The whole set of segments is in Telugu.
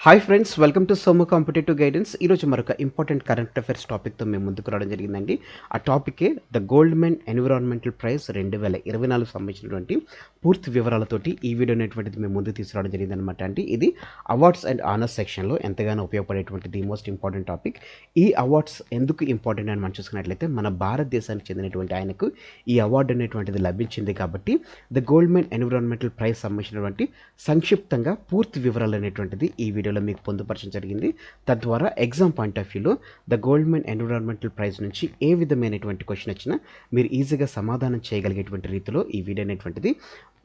Hi friends, welcome to Somu competitive guidance. ఈరోజు మరొక ఇంపార్టెంట్ కరెంట్ అఫైర్స్ టాపిక్తో మేము ముందుకు రావడం జరిగిందండి. ఆ టాపికే ద గోల్డ్మెన్ ఎన్విరాన్మెంటల్ ప్రైజ్ 2024 సంబంధించినటువంటి పూర్తి వివరాలతోటి ఈ వీడియో అనేటువంటిది మేము ముందుకు తీసుకురావడం జరిగిందనమాట అండి. ఇది అవార్డ్స్ అండ్ ఆనర్స్ సెక్షన్లో ఎంతగానో ఉపయోగపడేటువంటి ది మోస్ట్ ఇంపార్టెంట్ టాపిక్. ఈ అవార్డ్స్ ఎందుకు ఇంపార్టెంట్ అని మనం చూసుకున్నట్లయితే మన భారతదేశానికి చెందినటువంటి ఆయనకు ఈ అవార్డు అనేటువంటిది లభించింది కాబట్టి ద గోల్డ్మెన్ ఎన్విరాన్మెంటల్ ప్రైజ్ సంబంధించినటువంటి సంక్షిప్తంగా పూర్తి వివరాలు అనేటువంటిది ఈ వీడియోలో మీకు పొందుపరచడం జరిగింది. తద్వారా ఎగ్జామ్ పాయింట్ ఆఫ్ వ్యూలో ద గోల్డ్మెన్ ఎన్విరాన్మెంటల్ ప్రైజ్ నుంచి ఏ విధమైనటువంటి క్వశ్చన్ వచ్చినా మీరు ఈజీగా సమాధానం చేయగలిగేటువంటి రీతిలో ఈ వీడియో అనేటువంటిది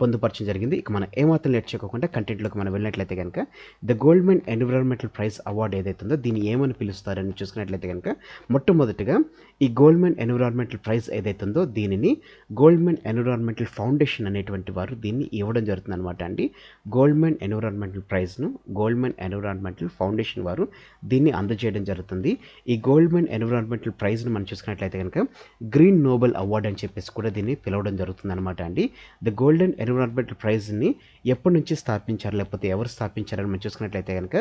పొందుపరచడం జరిగింది. ఇక మనం ఏమాత్రం లేట్ చేయకుండా కంటెంట్లోకి మనం వెళ్ళినట్లయితే కనుక the Goldman environmental prize award ఏదైతుందో దీన్ని ఏమని పిలుస్తారని చూసుకున్నట్లయితే కనుక మొట్టమొదటిగా ఈ గోల్డ్మెన్ ఎన్విరాన్మెంటల్ ప్రైజ్ ఏదైతుందో దీనిని గోల్డ్మెన్ ఎన్విరాన్మెంటల్ ఫౌండేషన్ అనేటువంటి వారు దీన్ని ఇవ్వడం జరుగుతుంది అనమాట అండి. గోల్డ్మెన్ ఎన్విరాన్మెంటల్ ప్రైజ్ను గోల్డ్మెన్ ఎన్విరాన్మెంటల్ ఫౌండేషన్ వారు దీన్ని అందజేయడం జరుగుతుంది. ఈ గోల్డ్మెన్ ఎన్విరాన్మెంటల్ ప్రైజ్ను మనం చూసుకున్నట్లయితే కనుక గ్రీన్ నోబెల్ అవార్డు అని చెప్పేసి కూడా దీన్ని పిలవడం జరుగుతుంది అనమాట అండి. ద గోల్డెన్ ఎన్విరాన్మెంటల్ ప్రైజ్ని ఎప్పటి నుంచి స్థాపించారు, లేకపోతే ఎవరు స్థాపించారని మనం చూసుకున్నట్లయితే కనుక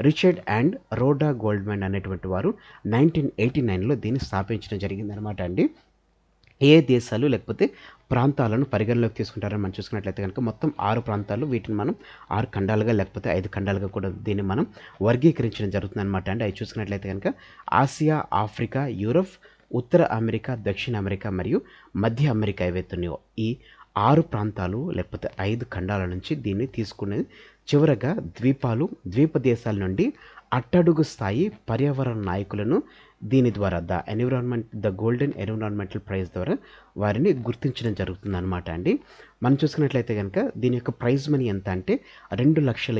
రిచర్డ్ అండ్ రోడా గోల్డ్మెన్ అనేటువంటి వారు 1989లో దీన్ని స్థాపించడం జరిగిందనమాట అండి. ఏ దేశాలు లేకపోతే ప్రాంతాలను పరిగణలోకి తీసుకుంటారని మనం చూసుకున్నట్లయితే కనుక మొత్తం 6 ప్రాంతాలు, వీటిని మనం 6 ఖండాలుగా లేకపోతే 5 ఖండాలుగా కూడా దీన్ని మనం వర్గీకరించడం జరుగుతుంది అనమాట అండి. అవి చూసుకున్నట్లయితే కనుక ఆసియా, ఆఫ్రికా, యూరప్, ఉత్తర అమెరికా, దక్షిణ అమెరికా మరియు మధ్య అమెరికా ఏవైతున్నాయో ఈ 6 ప్రాంతాలు లేకపోతే 5 ఖండాల నుంచి దీన్ని తీసుకునేది. చివరగా ద్వీప దేశాల నుండి అట్టడుగు స్థాయి పర్యావరణ నాయకులను దీని ద్వారా ద గోల్డెన్ ఎన్విరాన్మెంటల్ ప్రైజ్ ద్వారా వారిని గుర్తించడం జరుగుతుంది అనమాట అండి. మనం చూసుకున్నట్లయితే కనుక దీని యొక్క ప్రైజ్ మనీ ఎంత అంటే $2 లక్షల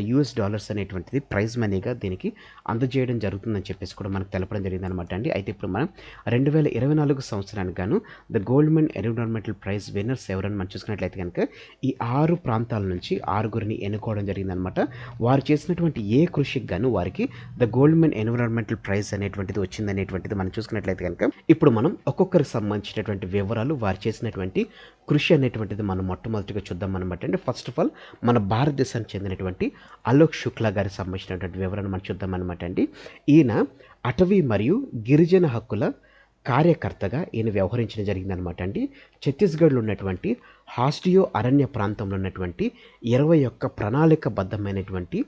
అనేటువంటిది ప్రైజ్ మనీగా దీనికి అందజేయడం జరుగుతుందని చెప్పేసి కూడా మనకు తెలపడం జరిగింది అనమాట అండి. అయితే ఇప్పుడు మనం 2024 సంవత్సరానికి గాను the Goldman environmental prize winners ఎవరని మనం చూసుకున్నట్లయితే కనుక ఈ 6 ప్రాంతాల నుంచి 6గురిని ఎన్నుకోవడం జరిగిందనమాట. వారు చేసినటువంటి ఏ కృషికి గాను వారికి ద గోల్డ్మెన్ ఎన్విరాన్మెంటల్ ప్రైజ్ అనేటువంటిది వచ్చిందనేటువంటిది మనం చూసుకున్నట్లయితే కనుక ఇప్పుడు మనం ఒక్కొక్కరికి సంబంధించినటువంటి వివరాలు, వారు చేసినటువంటి కృషి అనేటువంటిది మనం మొట్టమొదటిగా చూద్దాం అనమాట అండి. ఫస్ట్ ఆఫ్ ఆల్ మన భారతదేశానికి చెందినటువంటి అలోక్ శుక్లా గారికి సంబంధించినటువంటి వివరాలు మనం చూద్దాం అనమాట అండి. ఈయన అటవీ మరియు గిరిజన హక్కుల కార్యకర్తగా ఈయన వ్యవహరించడం జరిగిందనమాట అండి. ఛత్తీస్గఢ్లో ఉన్నటువంటి హాస్డియో అరణ్య ప్రాంతంలో ఉన్నటువంటి 21 ప్రణాళికబద్ధమైనటువంటి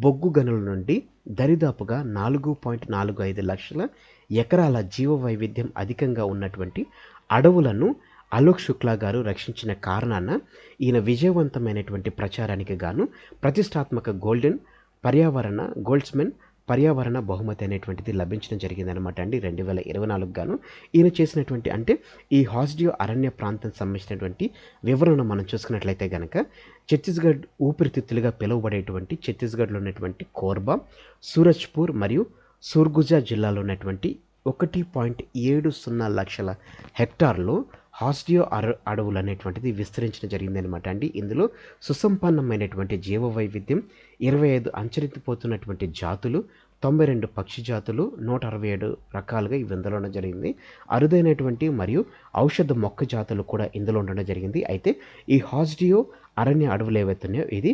బొగ్గు గనుల నుండి దరిదాపుగా 4.45 లక్షల ఎకరాల జీవ వైవిధ్యం అధికంగా ఉన్నటువంటి అడవులను అలోక్ శుక్లా గారు రక్షించిన కారణాన ఈయన విజయవంతమైనటువంటి ప్రచారానికి గాను ప్రతిష్టాత్మక గోల్డ్స్మెన్ పర్యావరణ బహుమతి అనేటువంటిది లభించడం జరిగిందనమాట అండి 2024 గాను. ఈయన చేసినటువంటి అంటే ఈ హాస్డియో అరణ్య ప్రాంతం సంబంధించినటువంటి వివరణ మనం చూసుకున్నట్లయితే కనుక ఛత్తీస్గఢ్ ఊపిరితిత్తులుగా పిలువబడేటువంటి ఛత్తీస్గఢ్లో ఉన్నటువంటి కోర్బా, సూరజ్పూర్ మరియు సూర్గుజా జిల్లాలో ఉన్నటువంటి 1.70 లక్షల హెక్టార్లో హాస్డియో అడవులు అనేటువంటిది విస్తరించడం జరిగిందనమాట అండి. ఇందులో సుసంపన్నమైనటువంటి జీవ వైవిధ్యం, 25 అంచరించిపోతున్నటువంటి జాతులు, 92 పక్షి జాతులు, 167 రకాలుగా ఇవి ఇందులో ఉండడం జరిగింది. అరుదైనటువంటి మరియు ఔషధ మొక్క జాతులు కూడా ఇందులో ఉండడం జరిగింది. అయితే ఈ హాస్డియో అరణ్య అడవులు ఏవైతున్నాయో ఇది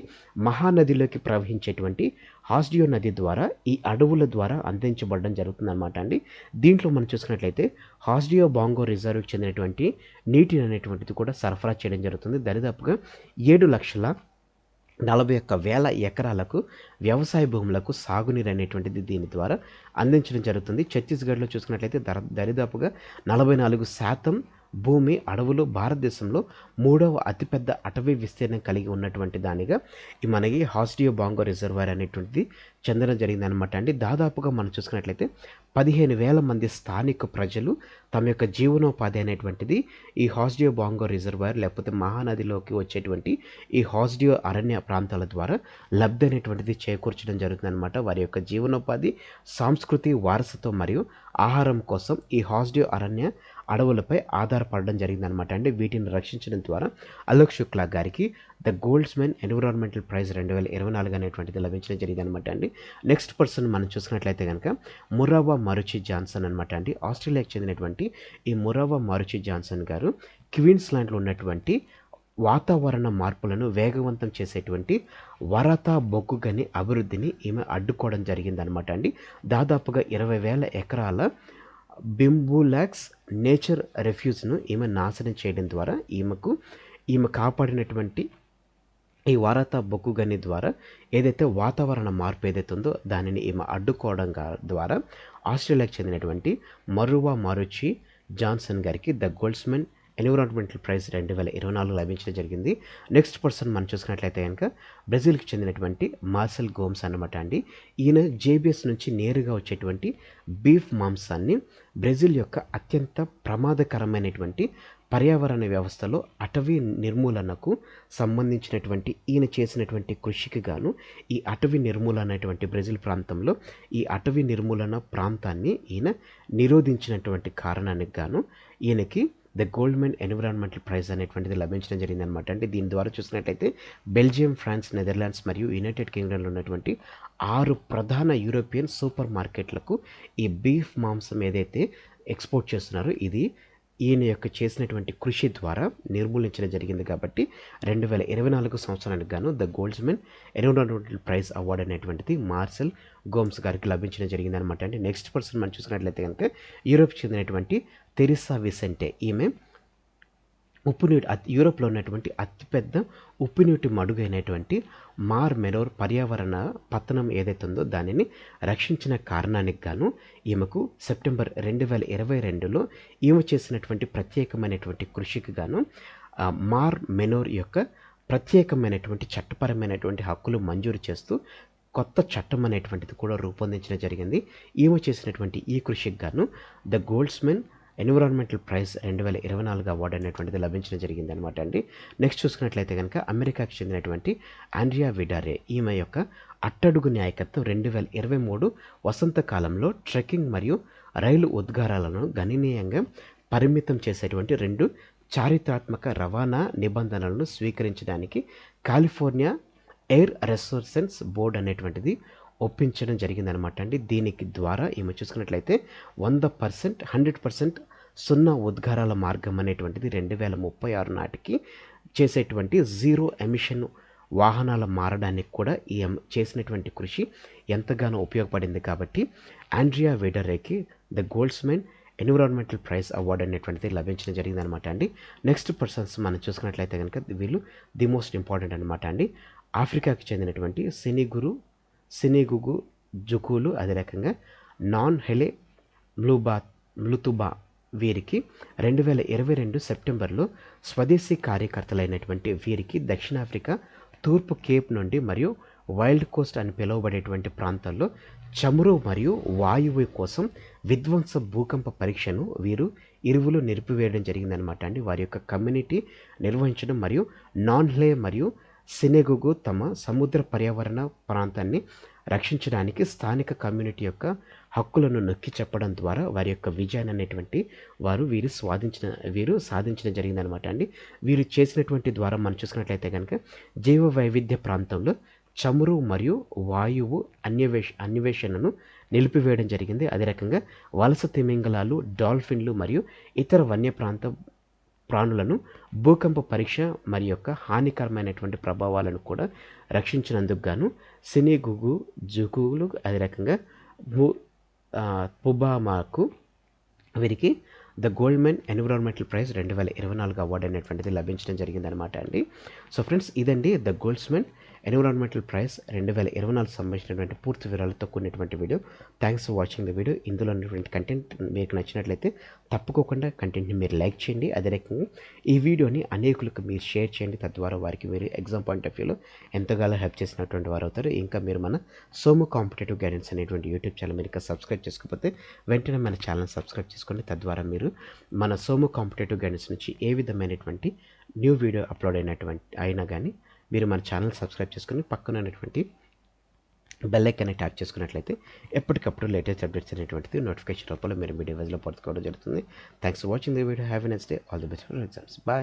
మహానదిలోకి ప్రవహించేటువంటి హాస్డియో నది ద్వారా ఈ అడవుల ద్వారా అందించబడడం జరుగుతుందన్నమాట అండి. దీంట్లో మనం చూసుకున్నట్లయితే హాస్డియో బాంగో రిజర్వ్కి చెందినటువంటి నీటిని అనేటువంటిది కూడా సరఫరా చేయడం జరుగుతుంది. దరిదాపుగా 7,41,000 ఎకరాలకు వ్యవసాయ భూములకు సాగునీరు అనేటువంటిది దీని ద్వారా అందించడం జరుగుతుంది. ఛత్తీస్గఢ్లో చూసుకున్నట్లయితే దరిదాపుగా 44% భూమి అడవులు భారతదేశంలో 3వ అతిపెద్ద అటవీ విస్తీర్ణం కలిగి ఉన్నటువంటి దానిగా మనకి హాస్డియో బాంగో రిజర్వాయర్ అనేటువంటిది చెందడం జరిగిందనమాట అండి. దాదాపుగా మనం చూసుకున్నట్లయితే 15,000 మంది స్థానిక ప్రజలు తమ యొక్క జీవనోపాధి అనేటువంటిది ఈ హాస్డియో బాంగో రిజర్వాయర్ లేకపోతే మహానదిలోకి వచ్చేటువంటి ఈ హాస్డియో అరణ్య ప్రాంతాల ద్వారా లబ్ధి అనేటువంటిది చేకూర్చడం జరుగుతుందన్నమాట. వారి యొక్క జీవనోపాధి, సంస్కృతి, వారసత్వం మరియు ఆహారం కోసం ఈ హాస్డియో అరణ్య అడవులపై ఆధారపడడం జరిగిందనమాట అండి. వీటిని రక్షించడం ద్వారా అలోక్ శుక్లా గారికి ద గోల్డ్స్మెన్ ఎన్విరాన్మెంటల్ ప్రైజ్ 2024 అనేటువంటిది లభించడం జరిగింది అనమాట అండి. నెక్స్ట్ పర్సన్ మనం చూసుకున్నట్లయితే కనుక మురావా మారుచి జాన్సన్ అనమాట అండి. ఆస్ట్రేలియాకి చెందినటువంటి ఈ మురావా మారుచి జాన్సన్ గారు క్వీన్స్లాండ్లో ఉన్నటువంటి వాతావరణ మార్పులను వేగవంతం చేసేటువంటి వరతా బొగ్గు గని అభివృద్ధిని ఈమె అడ్డుకోవడం జరిగిందనమాట అండి. దాదాపుగా 20,000 ఎకరాల బింబులాక్స్ నేచర్ రెఫ్యూజ్ను ఈమె నాశనం చేయడం ద్వారా ఈమె కాపాడినటువంటి ఈ వారతా బొగ్గు గని ద్వారా ఏదైతే వాతావరణ మార్పు ఏదైతే ఉందో దానిని ఈమె అడ్డుకోవడం ద్వారా ఆస్ట్రేలియాకి చెందినటువంటి మరువా మారుచి జాన్సన్ గారికి ద గోల్డ్స్మెన్ ఎన్విరాన్మెంటల్ ప్రైజ్ 2024 లభించడం జరిగింది. నెక్స్ట్ పర్సన్ మనం చూసుకున్నట్లయితే కనుక బ్రెజిల్కి చెందినటువంటి మార్సెల్ గోమ్స్ అనమాట అండి. ఈయన జేబిఎస్ నుంచి నేరుగా వచ్చేటువంటి బీఫ్ మాంసాన్ని బ్రెజిల్ యొక్క అత్యంత ప్రమాదకరమైనటువంటి పర్యావరణ వ్యవస్థలో అటవీ నిర్మూలనకు సంబంధించినటువంటి ఈయన చేసినటువంటి కృషికి గాను ఈ అటవీ నిర్మూలన అనేటువంటి బ్రెజిల్ ప్రాంతంలో ఈ అటవీ నిర్మూలన ప్రాంతాన్ని ఈయన నిరోధించినటువంటి కారణానికి గాను ఈయనకి ద గోల్డ్మెన్ ఎన్విరాన్మెంటల్ ప్రైజ్ అనేటువంటిది లభించడం జరిగింది అనమాట. అంటే దీని ద్వారా చూసినట్లయితే బెల్జియం, ఫ్రాన్స్, నెదర్లాండ్స్ మరియు యునైటెడ్ కింగ్డమ్లో ఉన్నటువంటి 6 ప్రధాన యూరోపియన్ సూపర్ మార్కెట్లకు ఈ బీఫ్ మాంసం ఏదైతే ఎక్స్పోర్ట్ చేస్తున్నారో ఇది ఈయన యొక్క చేసినటువంటి కృషి ద్వారా నిర్మూలించడం జరిగింది. కాబట్టి 2024 సంవత్సరానికి గాను the Goldman environmental prize award అనేటువంటిది మార్సెల్ గోమ్స్ గారికి లభించడం జరిగింది అనమాట. అంటే నెక్స్ట్ పర్సన్ మనం చూసినట్లయితే కనుక యూరోప్ చెందినటువంటి తెరిసా విసెంటే. ఈమె యూరోప్లో ఉన్నటువంటి అతిపెద్ద ఉప్పునీటి మడుగు అయినటువంటి మార్ మెనోర్ పర్యావరణ పతనం ఏదైతే ఉందో దానిని రక్షించిన కారణానికి గాను ఈమెకు సెప్టెంబర్ 2022లో ఈమె చేసినటువంటి ప్రత్యేకమైనటువంటి కృషికి గాను మార్ మెనోర్ యొక్క ప్రత్యేకమైనటువంటి చట్టపరమైనటువంటి హక్కులు మంజూరు చేస్తూ కొత్త చట్టం అనేటువంటిది కూడా రూపొందించడం జరిగింది. ఈమె చేసినటువంటి ఈ కృషికి గాను the Goldman environmental prize 2024 award అనేటువంటిది లభించడం జరిగింది అనమాట అండి. నెక్స్ట్ చూసుకున్నట్లయితే కనుక అమెరికాకి చెందినటువంటి ఆండ్రియా విడారే. ఈమె యొక్క అట్టడుగు నాయకత్వం 2023 వసంతకాలంలో ట్రెక్కింగ్ మరియు రైలు ఉద్గారాలను గణనీయంగా పరిమితం చేసేటువంటి 2 చారిత్రాత్మక రవాణా నిబంధనలను స్వీకరించడానికి కాలిఫోర్నియా ఎయిర్ రిసోర్సెస్ బోర్డ్ అనేటువంటిది ఒప్పించడం జరిగిందనమాట అండి. దీనికి ద్వారా ఈమె చూసుకున్నట్లయితే 100% సున్నా ఉద్గారాల మార్గం అనేటువంటిది 2036 నాటికి చేసేటువంటి జీరో ఎమిషన్ వాహనాల మారడానికి కూడా ఈ చేసినటువంటి కృషి ఎంతగానో ఉపయోగపడింది. కాబట్టి ఆండ్రియా విడరేకి the Goldman environmental prize award అనేటువంటిది లభించడం జరిగిందనమాట అండి. నెక్స్ట్ పర్సన్స్ మనం చూసుకున్నట్లయితే కనుక వీళ్ళు ది మోస్ట్ ఇంపార్టెంట్ అనమాట అండి. ఆఫ్రికాకి చెందినటువంటి సినిగుగు జుకులు, అదే రకంగా నాన్ హెలే మ్లుతుబా వీరికి 2022 సెప్టెంబర్లో స్వదేశీ కార్యకర్తలైనటువంటి వీరికి దక్షిణాఫ్రికా తూర్పు కేప్ నుండి మరియు వైల్డ్ కోస్ట్ అని పిలువబడేటువంటి ప్రాంతాల్లో చమురు మరియు వాయువు కోసం విధ్వంస భూకంప పరీక్షను వీరు ఇరువులు నిలిపివేయడం జరిగిందనమాట అండి. వారి యొక్క కమ్యూనిటీ నిర్వహించడం మరియు నాన్హ్లే మరియు సినెగుగు తమ సముద్ర పర్యావరణ ప్రాంతాన్ని రక్షించడానికి స్థానిక కమ్యూనిటీ యొక్క హక్కులను నొక్కి చెప్పడం ద్వారా వారి యొక్క విజయాన్ని అనేటువంటి వీరు సాధించడం జరిగిందనమాట అండి. వీరు చేసినటువంటి ద్వారా మనం చూసుకున్నట్లయితే కనుక జైవ వైవిధ్య ప్రాంతంలో చమురు మరియు వాయువు అన్వేషణను నిలిపివేయడం జరిగింది. అదే రకంగా వలస తిమింగలాలు, డాల్ఫిన్లు మరియు ఇతర ప్రాణులను భూకంప పరీక్ష మరి యొక్క హానికరమైనటువంటి ప్రభావాలను కూడా రక్షించినందుకు గాను సినిగుగు జుకులు, అదే రకంగా పుబామాకు వీరికి the Goldman environmental prize 2024 award అనేటువంటిది లభించడం జరిగిందనమాట అండి. సో ఫ్రెండ్స్, ఇదండి ద గోల్డ్స్మెన్ ఎన్విరాన్మెంటల్ ప్రైజ్ 2024 సంబంధించినటువంటి పూర్తి వివరాలతో కూడినటువంటి video. Thanks for watching the video. ఇందులో ఉన్నటువంటి కంటెంట్ మీకు నచ్చినట్లయితే తప్పకోకుండా కంటెంట్ని మీరు లైక్ చేయండి. అదే రకంగా ఈ వీడియోని అనేకులకు మీరు షేర్ చేయండి. తద్వారా వారికి మీరు ఎగ్జామ్ పాయింట్ ఆఫ్ వ్యూలో ఎంతగానో హెల్ప్ చేసినటువంటి వారు అవుతారు. ఇంకా మీరు మన సోము కాంపిటేటివ్ గైడెన్స్ అనేటువంటి యూట్యూబ్ ఛానల్ మీరు ఇంకా సబ్స్క్రైబ్ చేసుకోకపోతే వెంటనే మన ఛానల్ సబ్స్క్రైబ్ చేసుకోండి. తద్వారా మీరు మన సోము కాంపిటేటివ్ గైడెన్స్ నుంచి ఏ విధమైనటువంటి న్యూ వీడియో అప్లోడ్ అయినా కానీ మీరు మన ఛానల్ సబ్స్క్రైబ్ చేసుకుని పక్కన ఉన్నటువంటి బెల్ ఐకాన్ని ట్యాప్ చేసుకున్నట్లయితే ఎప్పటికప్పుడు లేటెస్ట్ అప్డేట్స్ అనేటువంటిది నోటిఫికేషన్ రూపంలో మీరు మీ డివైస్లో పొందుకోవడం జరుగుతుంది. Thanks for watching the video. Have a nice day. All the best for exams. Bye.